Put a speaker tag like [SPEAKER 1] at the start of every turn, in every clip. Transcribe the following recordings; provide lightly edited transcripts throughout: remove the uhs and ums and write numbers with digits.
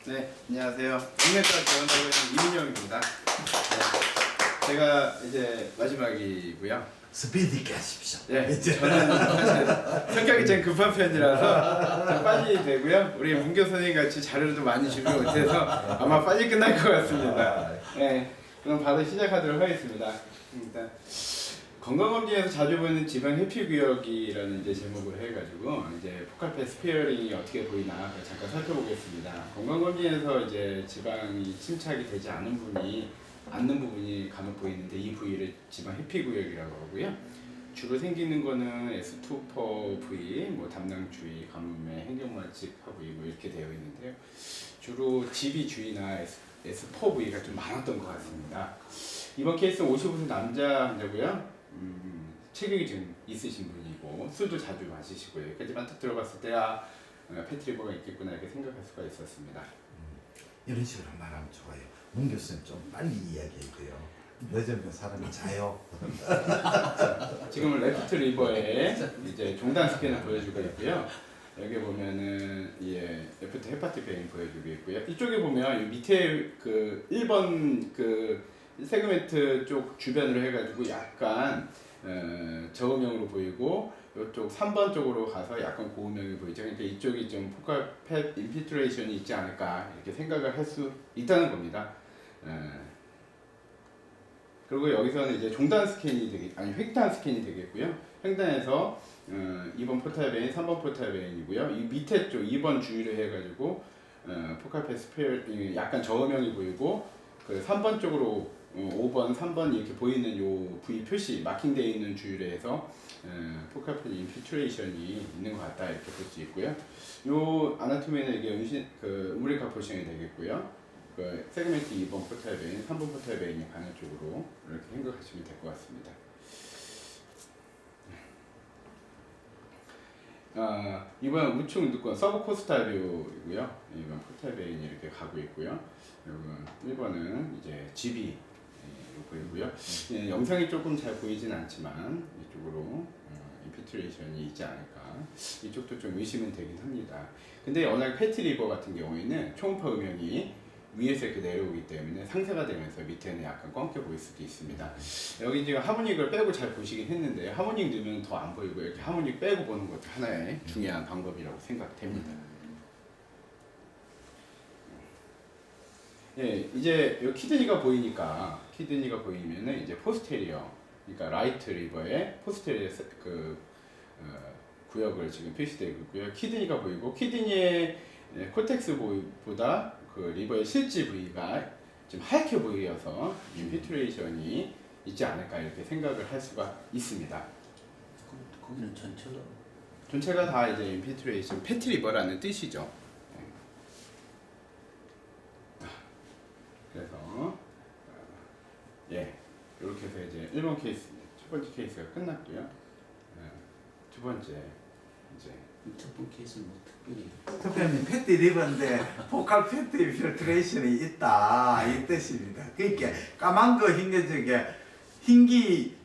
[SPEAKER 1] 네, 안녕하세요. 국내과 지원하고 있는 이민영입니다. 네, 제가 이제 마지막이고요.
[SPEAKER 2] 스피디 있게 하십시오.
[SPEAKER 1] 네, 저는 사실 성격이 좀 급한 편이라서 좀 빨리 되고요. 우리 문교 선생님 같이 자료도 많이 준비 못해서 아마 빨리 끝날 것 같습니다. 네, 그럼 바로 시작하도록 하겠습니다. 일단 건강검진에서 자주 보는 지방 회피구역이라는 이제 제목을 해가지고 이제 포칼 스피어링이 어떻게 보이나 잠깐 살펴보겠습니다. 건강검진에서 이제 지방이 침착이 되지 않는 부분이 간혹 보이는데 이 부위를 지방 회피구역이라고 하고요. 주로 생기는 거는 S2포 부위, 뭐 담낭주위, 가뭄에 행경말측파 부위 뭐 이렇게 되어 있는데요. 주로 GB 주위나 S4 부위가 좀 많았던 것 같습니다. 이번 케이스는 55세 남자 환자고요. 체격이 좀 있으신 분이고 술도 자주 마시시고요. 여기까지만 딱 들어봤을 때 패트리버가 있겠구나 이렇게 생각할 수가 있었습니다.
[SPEAKER 2] 이런 식으로 말하면 좋아요. 문 교수님 좀 빨리 이야기해요. 늦으면 사람이 자요.
[SPEAKER 1] 지금은 레프트 리버에 이제 종단 스캔을 보여주고 있고요. 여기 보면은 레프트 헤파틱 베인 보여주고 있고요. 이쪽에 보면 이 밑에 그 1번 그 세그멘트 쪽 주변으로 해가지고 약간 저음형으로 보이고 이쪽 3번 쪽으로 가서 약간 고음형이 보이죠. 그러니까 이쪽이 좀 포칼 팻 인피트레이션이 있지 않을까 이렇게 생각을 할 수 있다는 겁니다. 그리고 여기서는 이제 종단 스캔이 횡단 스캔이 되겠고요. 횡단에서 2번 포탈 베인, 3번 포탈 베인이고요. 이 밑에 쪽 2번 주위로 해가지고 포칼 팻 스피어 약간 저음형이 보이고 그 3번 쪽으로 5번, 3번 이렇게 보이는 요 부위 표시 마킹되어 있는 주위로 해서 포칼 팻 인피트레이션이 있는 것 같다 이렇게 볼 수 있고요. 요 아나토미는 이게 우물리카 포션이 되겠고요. 그 세그멘트 2번 포탈 베인, 3번 포탈 베인이 가는 쪽으로 이렇게 생각하시면 될 것 같습니다. 이번 우측 운두권 서브코스탈 뷰이고요. 이번 포탈 베인이 이렇게 가고 있고요. 이건 1번은 이제 GB 보이고요. 영상이 조금 잘 보이진 않지만 이쪽으로 인피트레이션이 있지 않을까. 이쪽도 좀 의심은 되긴 합니다. 근데 워낙 패트리버 같은 경우에는 초음파 음영이 위에서 이렇게 내려오기 때문에 상쇄가 되면서 밑에는 약간 꺾여 보일 수도 있습니다. 여기 지금 하모닉을 빼고 잘 보시긴 했는데 하모닉 넣으면 더 안 보이고 이렇게 하모닉 빼고 보는 것도 하나의 중요한 방법이라고 생각됩니다. 예, 이제 여기 키드니가 보이면은 이제 포스테리어, 그러니까 라이트 리버의 포스테리어 구역을 지금 표시되어 있고요. 키드니가 보이고 키드니의 코텍스보다 그 리버의 실지 부위가 좀 하얗게 보여서 인피트레이션이 있지 않을까 이렇게 생각을 할 수가 있습니다.
[SPEAKER 3] 거기는
[SPEAKER 1] 전체가 다 이제 인피트레이션 패트리버라는 뜻이죠. 그래서 이렇게 해서 이제 1번 케이스 첫 번째 케이스가 끝났고요. 두 번째 이제
[SPEAKER 3] 첫 번째 케이스는 뭐 특별히
[SPEAKER 2] 특별히 패티 리버인데 포칼 패티 필트레이션이 있다 이 뜻입니다. 그러니까 까만 거 흰기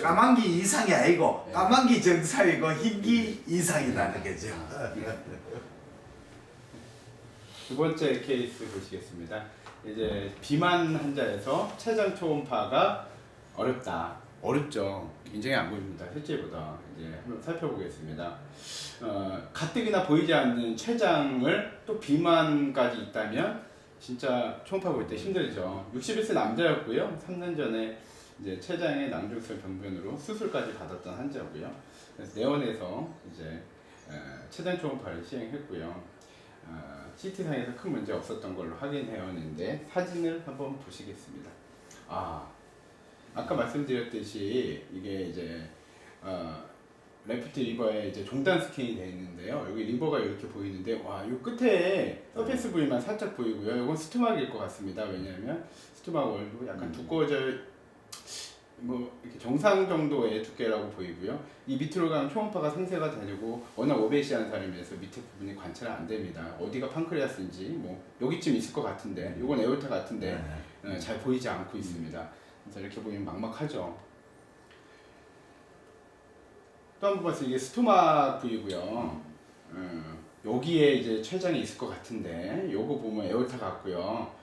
[SPEAKER 2] 까만기 이상이 아니고 까만기 정상이고 흰기 이상이라는 거죠.
[SPEAKER 1] 두 번째 케이스 보시겠습니다. 이제 비만 환자에서 췌장 초음파가 어렵죠. 굉장히 안 보입니다. 실제보다 이제 한번 살펴보겠습니다. 가뜩이나 보이지 않는 췌장을 또 비만까지 있다면 진짜 초음파 볼 때 힘들죠. 61세 남자였고요. 3년 전에 이제 췌장의 낭족성 병변으로 수술까지 받았던 환자고요. 그래서 내원에서 이제 췌장 초음파를 시행했고요. CT상에서 큰 문제 없었던 걸로 확인해왔는데 사진을 한번 보시겠습니다. 아까 말씀드렸듯이 이게 이제 레프트 리버에 이제 종단 스캔이 되어 있는데요. 여기 리버가 이렇게 보이는데 이 끝에 서페이스 부위만 살짝 보이고요. 이건 스토막일 것 같습니다. 왜냐하면 스토막 월도 약간 두꺼워져 이렇게 정상 정도의 두께라고 보이고요. 이 밑으로 가면 초음파가 상쇄가 되고 워낙 오베시한 사람이라서 밑에 부분이 관찰이 안 됩니다. 어디가 판크레아스인지 여기쯤 있을 것 같은데 이건 에오타 같은데 잘 보이지 않고 있습니다. 그래서 이렇게 보면 막막하죠. 또 한 번 봤을 때 이게 스토막 부위고요. 여기에 이제 췌장이 있을 것 같은데 요거 보면 에어타 같고요.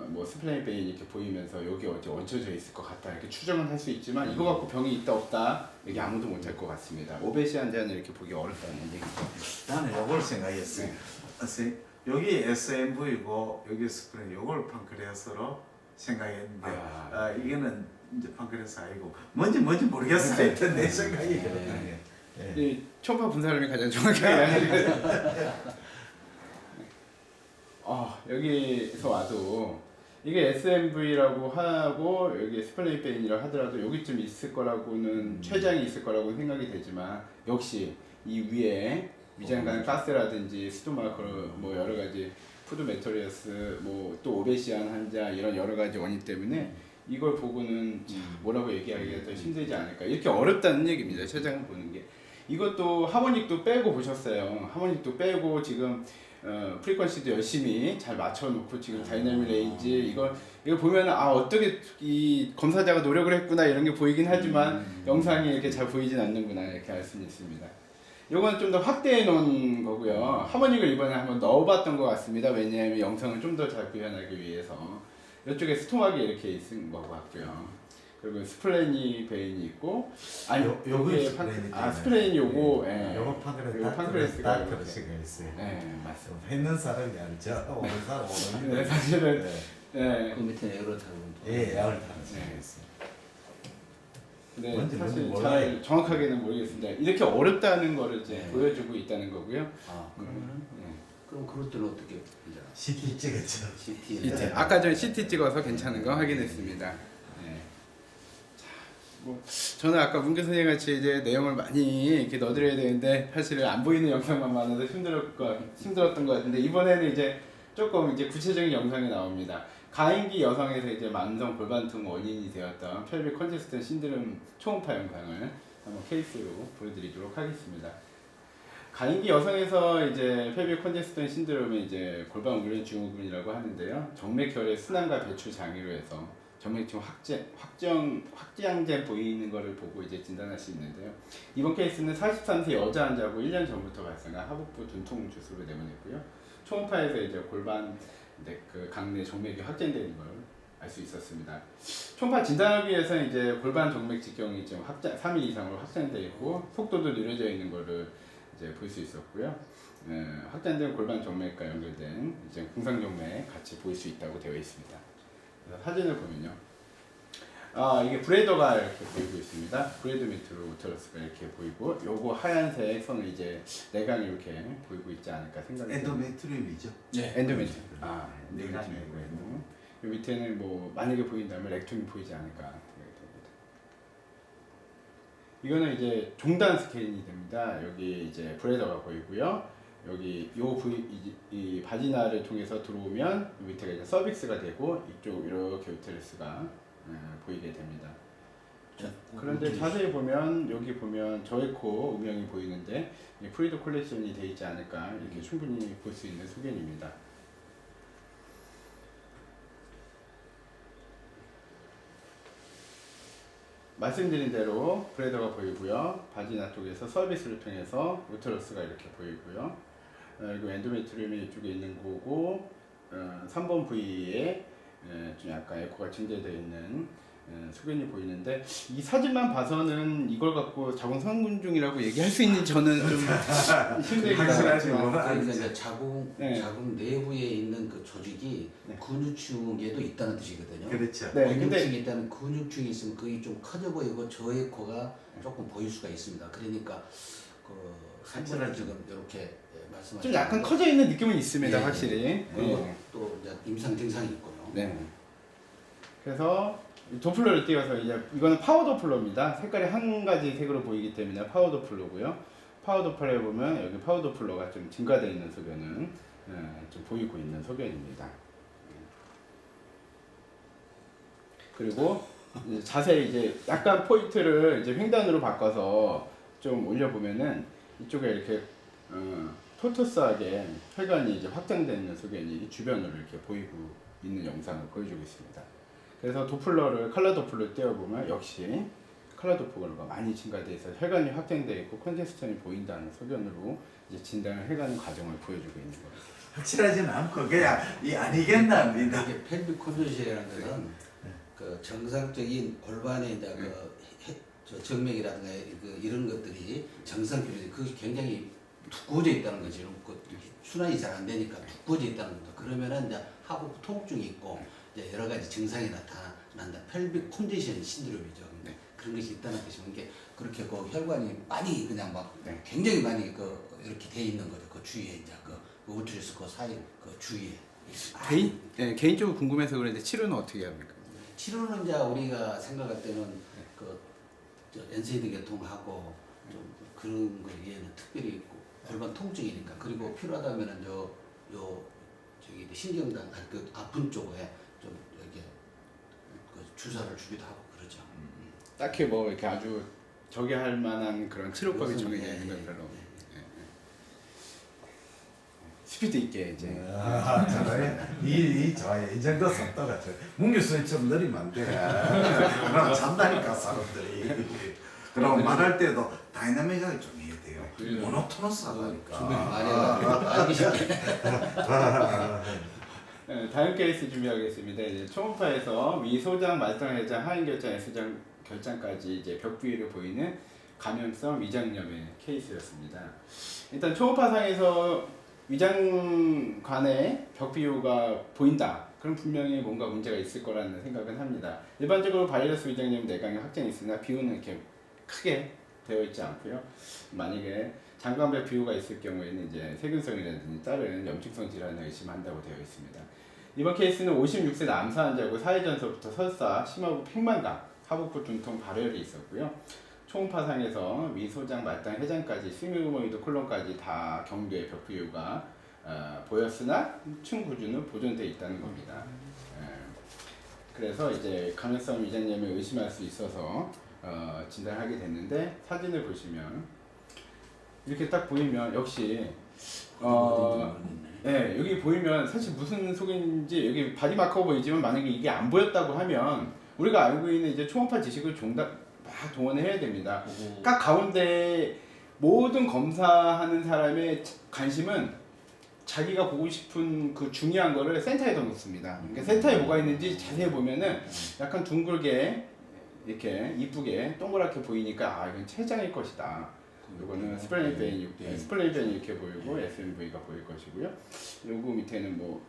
[SPEAKER 1] 뭐 스플레인 베인 이렇게 보이면서 여기 어디 얹혀져 있을 것 같다 이렇게 추정은 할 수 있지만 이거 갖고 병이 있다 없다 여기 아무도 못 할 것 같습니다. 오베시 환자는 이렇게 보기 어렵다는 얘기죠.
[SPEAKER 2] 나는 요걸 생각했어요. 여기 SMV고 여기 스프레인 요걸 판크레아스로 생각했는데 이거는 이제 판크레아스 아니고 뭔지 모르겠어요. 하여튼 내 생각이 그렇네.
[SPEAKER 1] 이 초음파 본 사람이 가장 정확하게 알려주세요. 여기서 와도 이게 SMV라고 하고 여기 스플레인 베인이라고 하더라도 여기쯤 있을 거라고는 췌장이 있을 거라고 생각이 되지만 역시 이 위에 위장관 가스라든지 스토마크 뭐 여러 가지 푸드 메토리어스 뭐 또 오베시안 환자 이런 여러 가지 원인 때문에 이걸 보고는 뭐라고 얘기하기가 더 힘들지 않을까 이렇게 어렵다는 얘기입니다. 췌장을 보는 게 이것도 하모닉도 빼고 보셨어요. 하모닉도 빼고 지금 프리퀀시도 열심히 잘 맞춰놓고 지금 다이나믹 레인지 이거 보면 어떻게 이 검사자가 노력을 했구나 이런 게 보이긴 하지만 영상이 이렇게 잘 보이진 않는구나 이렇게 알 수는 있습니다. 요건 좀 더 확대해 놓은 거고요. 하모닉을 이번에 한번 넣어봤던 것 같습니다. 왜냐하면 영상을 좀 더 잘 구현하기 위해서 이쪽에 스토막이 이렇게 있는 것 같고요. 그리고 스플레니 베인이 있고
[SPEAKER 2] 요게
[SPEAKER 1] 스플레니 요거
[SPEAKER 2] 요거
[SPEAKER 1] 판크레스가
[SPEAKER 2] 이렇게 생각했어요.
[SPEAKER 1] 네 맞습니다.
[SPEAKER 2] 했는 사람이 알죠. 오는 사람 오는
[SPEAKER 1] 네, 사실은
[SPEAKER 3] 그 밑에 에어로타고.
[SPEAKER 2] 약을 타는 생각했어요.
[SPEAKER 1] 네,
[SPEAKER 2] 뭔지
[SPEAKER 1] 사실
[SPEAKER 2] 몰라요.
[SPEAKER 1] 잘 정확하게는 모르겠습니다. 이렇게 어렵다는 거를 이제 보여주고 있다는 거고요.
[SPEAKER 3] 그럼 그럴 때는 어떻게 이제
[SPEAKER 2] CT 찍었죠.
[SPEAKER 3] CT.
[SPEAKER 1] 아까 전 CT 찍어서 괜찮은 거 확인했습니다. 뭐 저는 아까 문교 선생님 같이 이제 내용을 많이 이렇게 넣어드려야 되는데 사실은 안 보이는 영상만 많아서 힘들었던 것 같은데 이번에는 이제 조금 이제 구체적인 영상이 나옵니다. 가임기 여성에서 이제 만성 골반통 원인이 되었던 펠빅 컨제스턴 신드롬 초음파 영상을 한번 케이스로 보여드리도록 하겠습니다. 가임기 여성에서 이제 펠빅 컨제스턴 신드롬의 이제 골반 우련 증후군이라고 하는데요. 정맥혈의 순환과 배출 장애로 해서 정맥층 확장돼 보이는 것을 보고 이제 진단할 수 있는데요. 이번 케이스는 43세 여자 환자고 1년 전부터 발생한 하복부 dun통 주소로 내보냈고요. 초음파에서 이제 골반 그 강내 정맥이 확장되는 걸 알 수 있었습니다. 초음파 진단하기 위해서 이제 골반 정맥 직경이 지금 3일 이상으로 확장되어 있고 속도도 느려져 있는 것을 이제 볼 수 있었고요. 확장된 골반 정맥과 연결된 이제 궁상 정맥 같이 보일 수 있다고 되어 있습니다. 사진을 보면요. 이게 브레더가 이렇게 보이고 있습니다. 브레드 밑으로 우테러스가 이렇게 보이고 요거 하얀색 선은 이제 내강이 이렇게 보이고 있지 않을까 생각이 듭니다.
[SPEAKER 2] 엔도메트리움이죠.
[SPEAKER 1] 네. 엔도메트리움.
[SPEAKER 2] 내강이
[SPEAKER 1] 엔도메트리움이고 요 밑에는 뭐 만약에 보인다면 렉툼이 보이지 않을까 생각이 됩니다. 이거는 이제 종단 스캔이 됩니다. 여기 이제 브레더가 보이고요. 여기 이 바지나를 통해서 들어오면 밑에가 이제 서빅스가 되고 이쪽 이렇게 우테러스가 보이게 됩니다. 그런데 자세히 보면 여기 보면 저에코 음영이 보이는데 프리드 콜렉션이 되어 있지 않을까 이렇게 충분히 볼 수 있는 소견입니다. 말씀드린 대로 브레더가 보이고요. 바지나 쪽에서 서비스를 통해서 우테러스가 이렇게 보이고요. 그리고 엔도메트리움이 이쪽에 있는 거고 3번 부위에 좀 약간 에코가 증대되어 있는 소견이 보이는데 이 사진만 봐서는 이걸 갖고 자궁 성군 중이라고 얘기할 수 있는지 저는 좀 힘들긴 하지만
[SPEAKER 3] 그러니까 자궁 내부에 있는 그 조직이 근육층에도 있다는 뜻이거든요.
[SPEAKER 2] 그렇죠.
[SPEAKER 1] 네,
[SPEAKER 3] 근육층에 있다는 근육층이 있으면 그게 좀 커져 보이고 저의 코가 조금 보일 수가 있습니다. 그러니까 그 사진을 지금 이렇게 말씀하신
[SPEAKER 1] 좀 약간 커져 있는 느낌은 있습니다. 확실히.
[SPEAKER 3] 그리고 또 이제 임상 증상이 있고요.
[SPEAKER 1] 네. 그래서 도플러를 띄워서 이제 이거는 파워 도플러입니다. 색깔이 한 가지 색으로 보이기 때문에 파워 도플러고요. 파워 도플러에 보면 여기 파워 도플러가 좀 증가되어 있는 소견은 좀 보이고 있는 소견입니다. 그리고 이제 자세히 이제 약간 포인트를 이제 횡단으로 바꿔서 좀 올려보면은 이쪽에 이렇게 토토스하게 혈관이 이제 확장되는 소견이 주변으로 이렇게 보이고 있는 영상을 보여주고 있습니다. 그래서 도플러를 컬러 도플러 띄워보면 역시 컬러 도포가 많이 증가돼 있어 혈관이 확장돼 있고 컨제스션이 보인다는 소견으로 이제 진단을 해가는 과정을 보여주고 있는 거예요.
[SPEAKER 2] 확실하지는 않고 그냥 이 아니겠나 합니다.
[SPEAKER 3] 이게 펠빅 컨디션이라는 것은 그 정상적인 골반의 이제 저 정맥이라든가 이런 것들이 정상적인 그것이 굉장히 두꺼워져 있다는 거죠. 그 순환이 잘 안 되니까 두꺼워져 있다는 거죠. 그러면은 이제 하복 통증이 있고 이제 여러 가지 증상이 나타난다. 펠빅 컨디션 신드롬이죠.
[SPEAKER 1] 네.
[SPEAKER 3] 그런 것이 있다는 것이 이게 그렇게 그 혈관이 많이 그냥 막
[SPEAKER 1] 네.
[SPEAKER 3] 굉장히 많이 그 이렇게 돼 있는 거죠. 그 주위에 이제 그 우트리스 그 사이 그 주위에.
[SPEAKER 1] 개인적으로 궁금해서 그런데 치료는 어떻게 합니까?
[SPEAKER 3] 치료는 이제 우리가 생각할 때는 그 NSAID 계통하고 좀 그런 거 얘는 특별히 있고 골반 통증이니까 그리고 필요하다면은 저기 신경단 그 아픈 쪽에 좀 이렇게 그 주사를 주기도 하고 그러죠.
[SPEAKER 1] 딱히 뭐 이렇게 아주 저기 할 만한 그런 치료법이 정해져 있는 건 별로. 스피드 있게 이제.
[SPEAKER 2] 좋아요. 이 좋아요. 이 정도 속도가 좋아요. 문규 선생 좀 느리면 안 돼. 그럼 잔다니까 사람들이. 그럼 말할 때도 다이나믹하게 좀 해야 돼요. 모노토너스하다니까.
[SPEAKER 3] 준비 많이 해가지고 알기 쉽게.
[SPEAKER 1] 다음 케이스 준비하겠습니다. 이제 초음파에서 위 소장, 말단 해장, 하인 결장, S장 결장까지 이제 벽 부위를 보이는 감염성 위장염의 케이스였습니다. 일단 초음파상에서 위장관에 벽 비율가 보인다. 그럼 분명히 뭔가 문제가 있을 거라는 생각은 합니다. 일반적으로 바이러스 위장염 내강이 확정이 있으나 비율은 이렇게 크게 되어 있지 않고요. 만약에 장관별 비유가 있을 경우에는 이제 세균성이라든지 다른 염증성 질환을 의심한다고 되어 있습니다. 이번 케이스는 56세 남사 환자고 사회전서부터 설사, 심하고 팽만감, 하복부 중통 발열이 있었고요. 초음파상에서 위소장, 말단, 해장까지 스미노이드 콜론까지 다 경도의 벽 비유가 보였으나 층구준은 보존되어 있다는 겁니다. 그래서 이제 감염성 위장염을 의심할 수 있어서 진단하게 됐는데 사진을 보시면 이렇게 딱 보이면 역시 네, 여기 보이면 사실 무슨 속인지 여기 바디 마커 보이지만 만약에 이게 안 보였다고 하면 우리가 알고 있는 이제 초음파 지식을 막 동원을 해야 됩니다. 각 가운데 모든 검사하는 사람의 관심은 자기가 보고 싶은 그 중요한 거를 센터에다 놓습니다. 그러니까 센터에 뭐가 있는지 자세히 보면은 약간 둥글게 이렇게 이쁘게 동그랗게 보이니까 아 이건 췌장일 것이다. 이거는 스플레인벤이 이렇게 보이고 SMV가 보일 것이고요. 요거 밑에는 뭐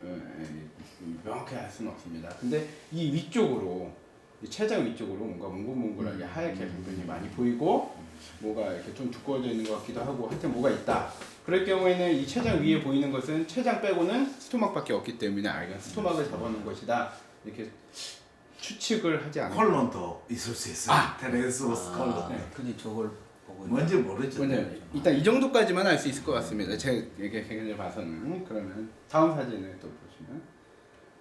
[SPEAKER 1] 명확히 알 수는 없습니다. 근데 이 위쪽으로 이 췌장 위쪽으로 뭔가 몽글몽글하게 하얗게 변변이 많이 보이고 뭐가 이렇게 좀 두꺼워져 있는 것 같기도 하고 하여튼 뭐가 있다. 그럴 경우에는 이 췌장 위에 보이는 것은 췌장 빼고는 스토막밖에 없기 때문에 아 이건 스토막을 잡아놓은 것이다. 이렇게 추측을 하지 않아요.
[SPEAKER 2] 콜론도 있을 수 있어요. 테레스오스 콜론.
[SPEAKER 1] 네.
[SPEAKER 3] 근데 저걸 보고
[SPEAKER 2] 뭔지 모르죠.
[SPEAKER 1] 일단 이 정도까지만 알 수 있을 것 같습니다. 제가 이렇게 굉장히 봐서는. 그러면 다음 사진을 또 보시면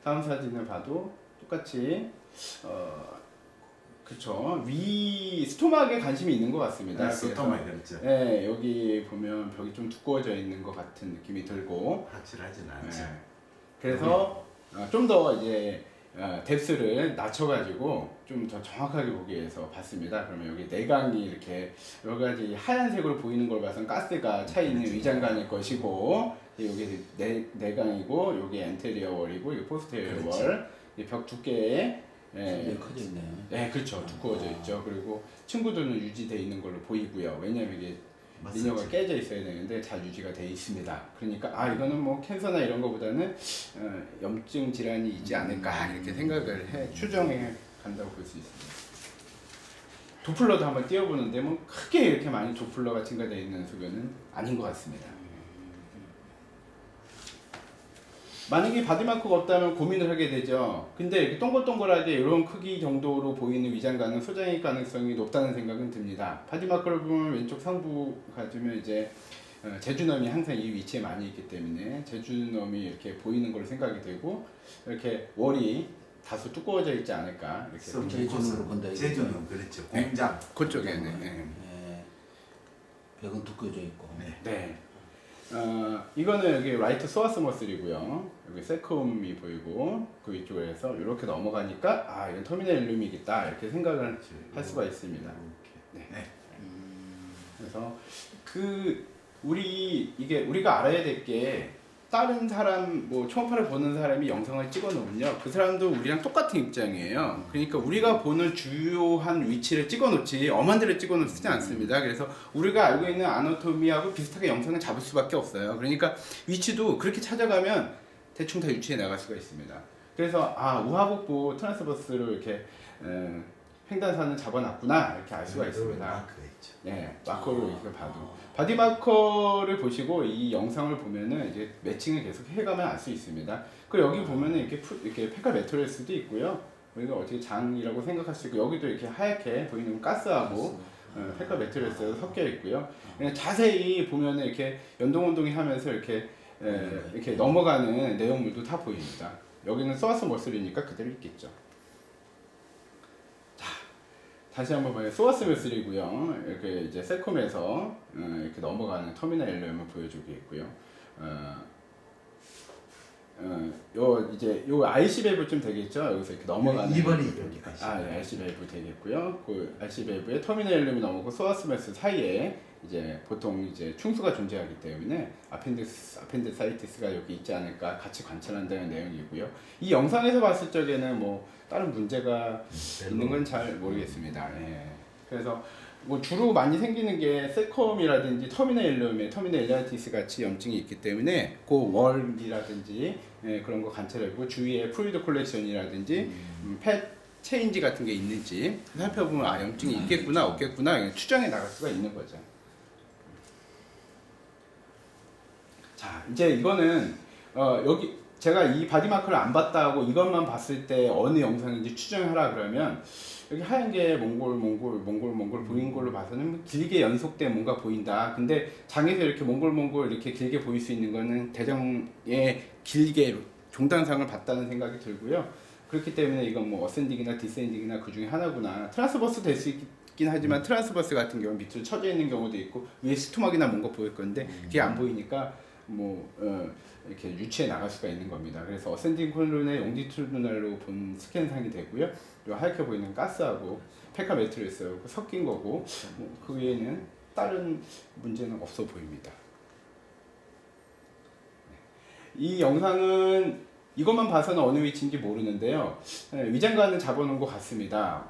[SPEAKER 1] 다음 사진을 봐도 똑같이 그쵸 위 스토막에 관심이 있는 것 같습니다.
[SPEAKER 2] 스토막이 그렇죠.
[SPEAKER 1] 네, 여기 보면 벽이 좀 두꺼워져 있는 것 같은 느낌이 들고
[SPEAKER 2] 확실하진 않죠.
[SPEAKER 1] 네. 그래서 좀 더 이제 뎁스를 낮춰가지고 좀 더 정확하게 보기 위해서 봤습니다. 그러면 여기 내강이 이렇게 여러 가지 하얀색으로 보이는 걸 봐서는 가스가 차 있는 위장관일 것이고 여기 내강이고 여기 엔테리어 월이고 여기 포스테리어 월, 벽 두께에
[SPEAKER 3] 커져 있네요.
[SPEAKER 1] 네, 그렇죠. 두꺼워져 있죠. 그리고 층구도는 유지되어 있는 걸로 보이고요. 왜냐면 이게 리녀가 깨져 있어야 되는데 잘 유지가 되어 있습니다. 그러니까 아 이거는 뭐 캔서나 이런 거보다는 염증 질환이 있지 않을까 이렇게 생각을 해 추정해 간다고 볼 수 있습니다. 도플러도 한번 띄워보는데 뭐 크게 이렇게 많이 도플러가 증가되어 있는 소견은 아닌 것 같습니다. 만약에 바디마크가 없다면 고민을 하게 되죠. 근데 이렇게 동글동글하게 이런 크기 정도로 보이는 위장관은 소장일 가능성이 높다는 생각은 듭니다. 바디마크를 보면 왼쪽 상부 가지면 이제 제주넘이 항상 이 위치에 많이 있기 때문에 제주넘이 이렇게 보이는 걸로 생각이 되고 이렇게 월이 다소 두꺼워져 있지 않을까 이렇게
[SPEAKER 3] 제주넘으로 본다.
[SPEAKER 2] 제주는 그렇죠. 공장
[SPEAKER 1] 그쪽에
[SPEAKER 3] 벽은 두꺼워져 있고.
[SPEAKER 1] 네. 이거는 여기 라이트 소아스 머슬이고요. 여기 세콤이 보이고 그 위쪽에서 이렇게 넘어가니까 아 이건 터미널 일룸이겠다 이렇게 생각을 할 수가 있습니다. 네. 그래서 우리가 알아야 될 게 다른 사람 뭐 초음파를 보는 사람이 영상을 찍어 놓으면요 그 사람도 우리랑 똑같은 입장이에요. 그러니까 우리가 보는 주요한 위치를 찍어 놓지 엄한 데를 찍어 놓지 않습니다. 그래서 우리가 알고 있는 아나토미하고 비슷하게 영상을 잡을 수밖에 없어요. 그러니까 위치도 그렇게 찾아가면 대충 다 유추해 나갈 수가 있습니다. 그래서 우하복부 트랜스버스로 이렇게 횡단선을 잡아놨구나 이렇게 알 수가 있습니다. 네, 마커를 이렇게 봐도 바디 마커를 보시고 이 영상을 보면은 이제 매칭을 계속 해가면 알 수 있습니다. 그 여기 보면은 이렇게 페칼 매트리스도 있고요. 우리가 어떻게 장이라고 생각할 수 있고 여기도 이렇게 하얗게 보이는 가스하고 페칼 매트리스가 섞여 있고요. 그냥 자세히 보면은 이렇게 연동운동이 하면서 이렇게 넘어가는 내용물도 다 보입니다. 여기는 소아스 머슬이니까 그대로 있겠죠. 다시 한번 봐요. 소아스 머슬이고요. 이렇게 이제 세콤에서 이렇게 넘어가는 터미널 엘리엄을 보여주고 있고요. 요 RC 밸브쯤 되겠죠. 여기서 이렇게 넘어가는
[SPEAKER 2] 2번이 여기
[SPEAKER 1] RC 밸브 되겠고요. 그 RC 밸브에 터미널 엘리엄이 넘어가고 소아스 머슬 사이에 이제 보통 이제 충수가 존재하기 때문에 아펜디사이티스가 여기 있지 않을까 같이 관찰한다는 내용이고요. 이 영상에서 봤을 적에는 뭐 다른 문제가 있는 건 잘 모르겠습니다. 예. 그래서 뭐 주로 많이 생기는 게 세컴이라든지 터미널 엘리아티스 같이 염증이 있기 때문에 그 월이라든지 그런 거 관찰하고 주위에 프루이드 콜렉션이라든지 펫 체인지 같은 게 있는지 살펴보면 염증이 있겠구나 없겠구나 추정해 나갈 수가 있는 거죠. 자 이제 이거는 여기 제가 이 바디 마커를 안 봤다고 이것만 봤을 때 어느 영상인지 추정하라 그러면 여기 하얀 게 몽골 보인 걸로 봐서는 길게 연속된 뭔가 보인다. 근데 장에서 이렇게 몽골 이렇게 길게 보일 수 있는 거는 대정에 길게 종단상을 봤다는 생각이 들고요. 그렇기 때문에 이건 뭐 어센딩이나 디센딩이나 그 중에 하나구나. 트랜스버스 될 수 있긴 하지만 트랜스버스 같은 경우는 밑으로 쳐져 있는 경우도 있고 위에 스토막이나 뭔가 보일 건데 그게 안 보이니까 이렇게 유추해 나갈 수가 있는 겁니다. 그래서 어센딩 콜론의 롱디튜드널로 본 스캔상이 되고요. 요 하얗게 보이는 가스하고 페카 매트리스하고 섞인 거고 그 외에는 다른 문제는 없어 보입니다. 이 영상은 이것만 봐서는 어느 위치인지 모르는데요. 위장관을 잡아놓은 것 같습니다.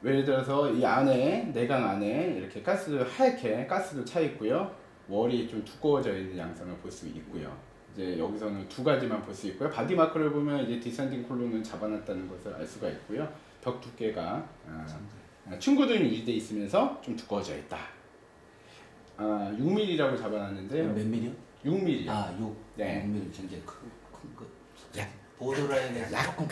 [SPEAKER 1] 예를 들어서 이 안에 내강 안에 이렇게 하얗게 가스도 차 있고요. 월이 좀 두꺼워져 있는 양상을 볼 수 있고요. 이제 여기서는 두 가지만 볼 수 있고요. 바디 마커를 보면 이제 디센딩 콜론을 잡아놨다는 것을 알 수가 있고요. 벽 두께가 충고등이 유지되어 있으면서 좀 두꺼워져 있다. 6mm라고 잡아놨는데요.
[SPEAKER 3] 몇 미리요?
[SPEAKER 1] 6mm.
[SPEAKER 3] 6.
[SPEAKER 1] 네.
[SPEAKER 3] 6mm 굉장히 큰 거. 보드라인에
[SPEAKER 1] 약간.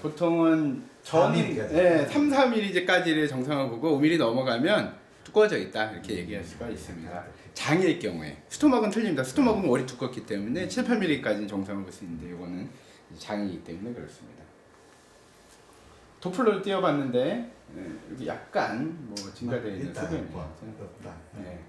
[SPEAKER 1] 보통은
[SPEAKER 2] 3,
[SPEAKER 1] 4mm까지를 정상을 보고 5mm 넘어가면 두꺼워져 있다 이렇게 얘기할 수가 있습니다. 장일 경우에 스토막은 틀립니다. 스토막은 월이 두껍기 때문에 7, 8mm까지는 정상을 볼 수 있는데 이거는 장이기 때문에 그렇습니다. 도플러를 띄워봤는데 여기 약간 뭐 증가되어 있는 소견이에요. 네.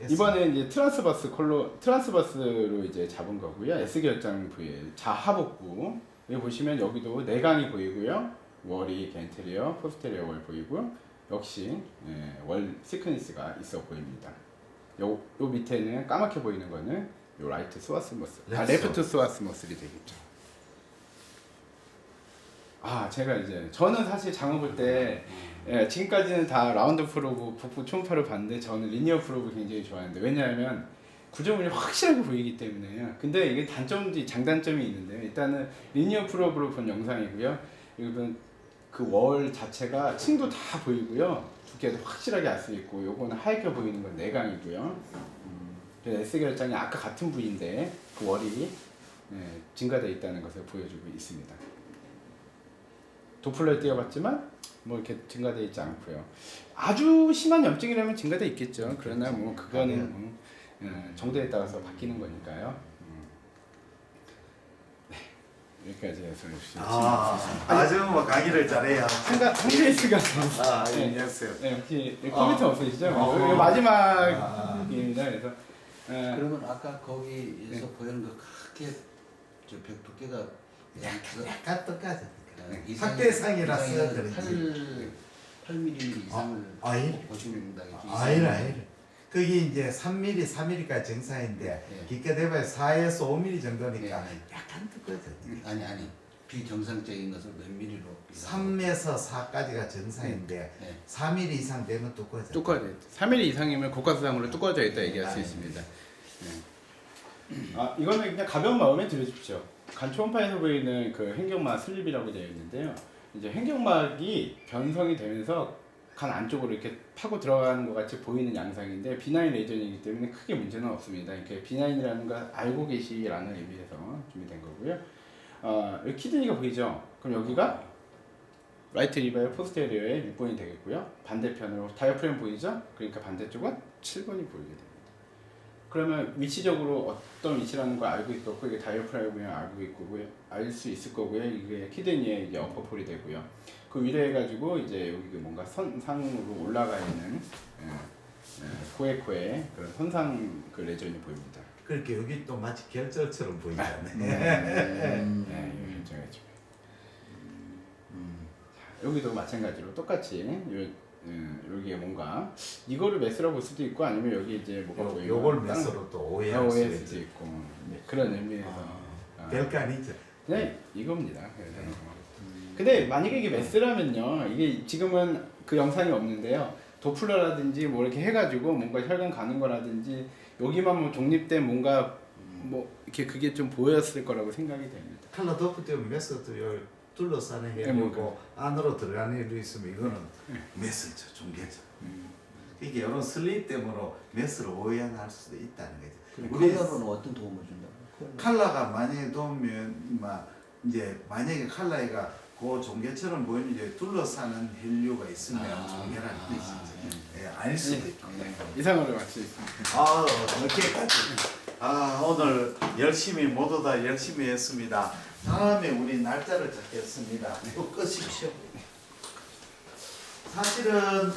[SPEAKER 1] 이번에 이제 트랜스버스로 이제 잡은 거고요. S 결장 부위 자하복부 여기 보시면 여기도 내강이 보이고요. 월이 겐테리어, 포스테리어 월 보이고요. 역시 월 시크니스가 있어 보입니다. 요 밑에는 까맣게 보이는 거는 요 라이트 소아스 머슬, 레프트 소아스 머슬이 되겠죠. 제가 이제 저는 사실 장어 볼 때 지금까지는 다 라운드 프로브, 북부 초음파를 봤는데 저는 리니어 프로브 굉장히 좋아하는데 왜냐하면 구조물이 확실하게 보이기 때문에요. 근데 이게 장단점이 있는데 일단은 리니어 프로브로 본 영상이고요. 이건 그 월 자체가 층도 다 보이고요. 두께도 확실하게 알 수 있고 요거는 하얗게 보이는 건 내강이고요. 그래서 S 결장이 아까 같은 부위인데 그 월이 증가되어 있다는 것을 보여주고 있습니다. 도플러에 띄워봤지만 뭐 이렇게 증가되어 있지 않고요. 아주 심한 염증이라면 증가되어 있겠죠. 그러나 뭐 그거는 정도에 따라서 바뀌는 거니까요. 여기까지 해서
[SPEAKER 2] 아주 뭐 강의를 잘해요.
[SPEAKER 1] 한글스가
[SPEAKER 2] 예, 안녕하세요.
[SPEAKER 1] 네, 혹시 컴퓨터 없으시죠? 여기 마지막입니다. 그래서
[SPEAKER 3] 그러면 아까 거기에서 보이는 거 크게 저 벽 두께가
[SPEAKER 2] 약간 똑같아.
[SPEAKER 3] 이상-
[SPEAKER 2] 확대상이라서
[SPEAKER 3] 이상이
[SPEAKER 2] 그런지.
[SPEAKER 3] 8mm 이상을
[SPEAKER 2] 아니.
[SPEAKER 3] 보시면 되겠죠.
[SPEAKER 2] 아니라. 그게 이제 3mm, 4mm까지 정상인데
[SPEAKER 3] 네.
[SPEAKER 2] 깊게 돼봐야 4에서 5mm 정도니까
[SPEAKER 3] 네.
[SPEAKER 2] 약간 두꺼워져.
[SPEAKER 3] 아니 비정상적인 것을 몇 mm로
[SPEAKER 2] 3에서 4까지가 정상인데
[SPEAKER 3] 네.
[SPEAKER 2] 4mm 이상 되면 두꺼워져.
[SPEAKER 1] 두꺼워져 있다. 3mm 이상이면 고가수상으로 두꺼워져 있다 얘기할 수 있습니다. 아 이거는 그냥 가벼운 마음에 들으십시오. 간 초음파에서 보이는 그 횡격막 슬립이라고 되어 있는데요. 이제 횡격막이 변성이 되면서 간 안쪽으로 이렇게 파고 들어가는 것 같이 보이는 양상인데 비나인 레전이기 때문에 크게 문제는 없습니다. 이렇게 비나인이라는 걸 알고 계시라는 의미에서 준비된 거고요. 여기 키드니가 보이죠? 그럼 여기가 라이트 리버의 포스테리어의 6번이 되겠고요. 반대편으로 다이어프램 보이죠? 그러니까 반대쪽은 7번이 보이게 됩니다. 그러면 위치적으로 어떤 위치라는 걸 알고 있고 이게 다이어프램을 알고 있고요. 알 수 있을 거고요. 이게 키드니의 이제 어퍼폴이 되고요. 그 위로 해가지고 이제 여기 뭔가 선상으로 올라가 있는 코에코의 그런 선상 그 레전이 보입니다.
[SPEAKER 2] 그렇게 여기 또 마치 결절처럼 보이잖아요.
[SPEAKER 1] 여기 저기 여기도 마찬가지로 똑같이 여기에 뭔가 이거를 메스라고 볼 수도 있고 아니면 여기 이제 뭐가 보이면
[SPEAKER 2] 요걸 메스로 또 오해할 수
[SPEAKER 1] 오해할
[SPEAKER 2] 있지.
[SPEAKER 1] 수도 있고 그런 의미에서
[SPEAKER 2] 별거 아니죠.
[SPEAKER 1] 네 이겁니다. 그래서 근데 만약에 이게 메스라면요 이게 지금은 그 영상이 없는데요 도플러라든지 뭐 이렇게 해가지고 뭔가 혈관 가는 거라든지 여기만 뭐 독립된 뭔가 뭐 이렇게 그게 좀 보였을 거라고 생각이 됩니다.
[SPEAKER 2] 칼라 도프 때문에 메스도 둘러싸는
[SPEAKER 1] 네,
[SPEAKER 2] 해고 안으로 들어가는 해도 있으면 이거는 메스죠, 종개죠. 이게 이런 슬립 때문에 메스를 오해할 수도 있다는 거죠. 우리
[SPEAKER 3] 컬러는 어떤 도움을 준다고?
[SPEAKER 2] 칼라가 만약에 도우면 이제 만약에 칼라가 그 종개처럼 보이는 이제 둘러싸는 헬류가 있으면 종개라는 뜻이죠. 아닐 수도 있고.
[SPEAKER 1] 이상으로 맞추 있습니다.
[SPEAKER 2] 이렇게까지. 오늘 열심히 모두 다 열심히 했습니다. 다음에 우리 날짜를 잡겠습니다. 이거 끄십시오. 사실은